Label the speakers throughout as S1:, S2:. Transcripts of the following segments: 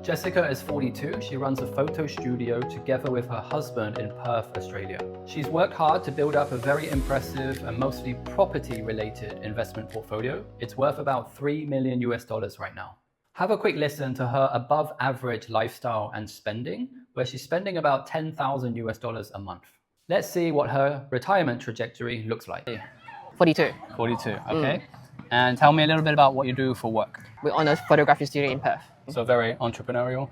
S1: Jessica is 42. She runs a photo studio together with her husband in Perth, Australia. She's worked hard to build up a very impressive and mostly property-related investment portfolio. It's worth about $3 million right now. Have a quick listen to her above average lifestyle and spending, where she's spending about $10,000 a month. Let's see what her retirement trajectory looks like.
S2: 42.
S1: 42, okay. And tell me a little bit about what you do for work.
S2: We own a photography studio in Perth.
S1: So very entrepreneurial.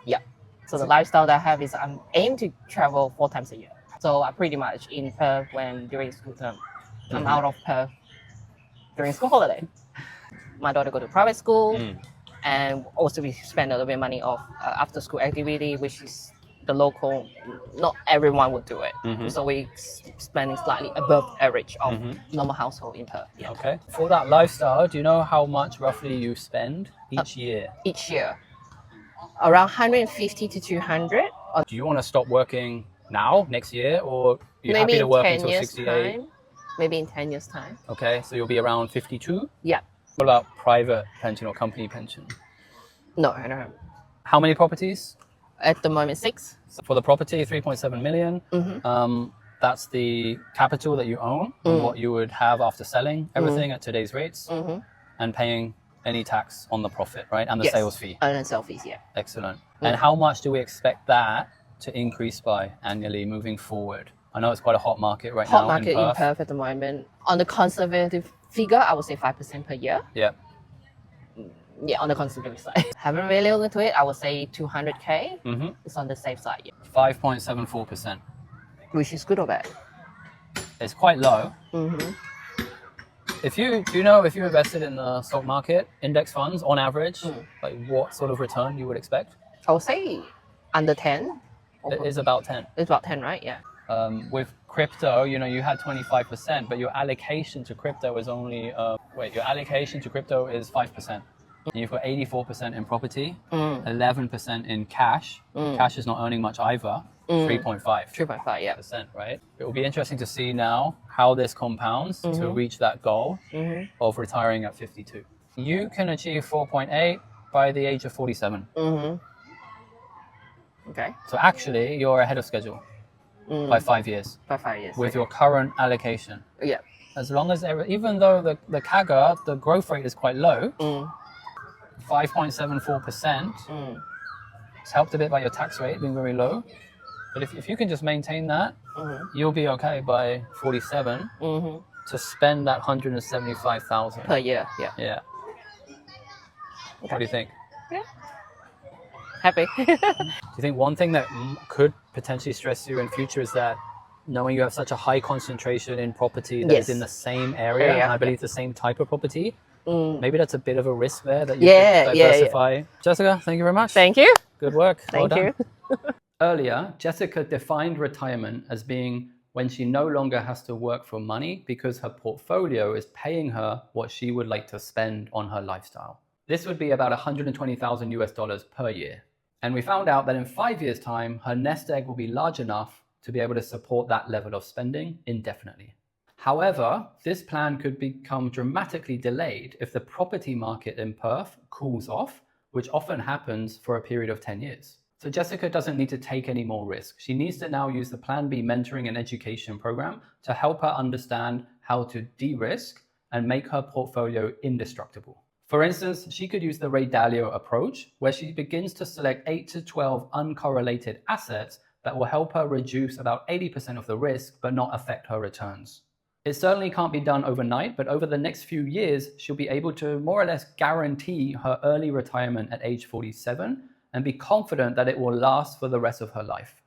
S2: Yeah. So the lifestyle that I have is I'm aim to travel 4 times a year. So I'm pretty much in Perth when during school term. I'm out of Perth during school holiday. My daughter go to private school, and also we spend a little bit of money off after school activity, which is the local. Not everyone would do it. So we spending slightly above average of normal household in Perth. Yeah.
S1: Okay. For that lifestyle, do you know how much roughly you spend each year?
S2: Each year, around 150 to 200.
S1: Do you want to stop working now, next year, or are you
S2: Maybe
S1: happy to
S2: in
S1: work
S2: 10
S1: until
S2: years
S1: 68?
S2: time. Maybe in 10 years time.
S1: Okay, so you'll be around 52?
S2: Yeah.
S1: What about private pension or company pension?
S2: No, I don't have.
S1: How many properties?
S2: At the moment, 6.
S1: So for the property, 3.7 million. That's the capital that you own and what you would have after selling everything at today's rates and paying any tax on the profit, right? And the sales fee.
S2: And then sales fees, yeah.
S1: Excellent. And how much do we expect that to increase by annually moving forward? I know it's quite a hot market right now.
S2: Hot market in Perth at the moment. On the conservative figure, I would say 5% per year.
S1: Yeah.
S2: Yeah, on the conservative side. Haven't really looked into it. I would say 200K. It's on the safe side. Yeah.
S1: 5.74%.
S2: Which is good or bad?
S1: It's quite low. If you invested in the stock market, index funds on average, like what sort of return you would expect?
S2: I would say under 10.
S1: It is about 10.
S2: It's about 10, right? Yeah.
S1: With crypto, you had 25%, but your allocation to crypto is only, your allocation to crypto is 5%. You've got 84% in property, 11% in cash. Cash is not earning much either, 3.5.
S2: 3.5, yeah.
S1: Right? It will be interesting to see now how this compounds to reach that goal of retiring at 52. You can achieve 4.8 by the age of 47.
S2: Okay.
S1: So actually, you're ahead of schedule by 5 years.
S2: By 5 years.
S1: With your current allocation.
S2: Yeah.
S1: As long as, even though the CAGR, the growth rate is quite low, 5.74%, it's helped a bit by your tax rate being very low. But if you can just maintain that, you'll be okay by 47 to spend that 175,000
S2: per year. Yeah.
S1: Yeah. What do you think?
S2: Yeah. Happy.
S1: Do you think one thing that could potentially stress you in future is that knowing you have such a high concentration in property that is in the same area, and I believe the same type of property, maybe that's a bit of a risk there that you could diversify. Yeah. Jessica, thank you very much.
S2: Thank you.
S1: Good work.
S2: Thank you.
S1: Earlier, Jessica defined retirement as being when she no longer has to work for money because her portfolio is paying her what she would like to spend on her lifestyle. This would be about $120,000 per year. And we found out that in 5 years' time, her nest egg will be large enough to be able to support that level of spending indefinitely. However, this plan could become dramatically delayed if the property market in Perth cools off, which often happens for a period of 10 years. So Jessica doesn't need to take any more risk. She needs to now use the Plan B mentoring and education program to help her understand how to de-risk and make her portfolio indestructible. For instance, she could use the Ray Dalio approach, where she begins to select 8 to 12 uncorrelated assets that will help her reduce about 80% of the risk, but not affect her returns. It certainly can't be done overnight, but over the next few years, she'll be able to more or less guarantee her early retirement at age 47 and be confident that it will last for the rest of her life.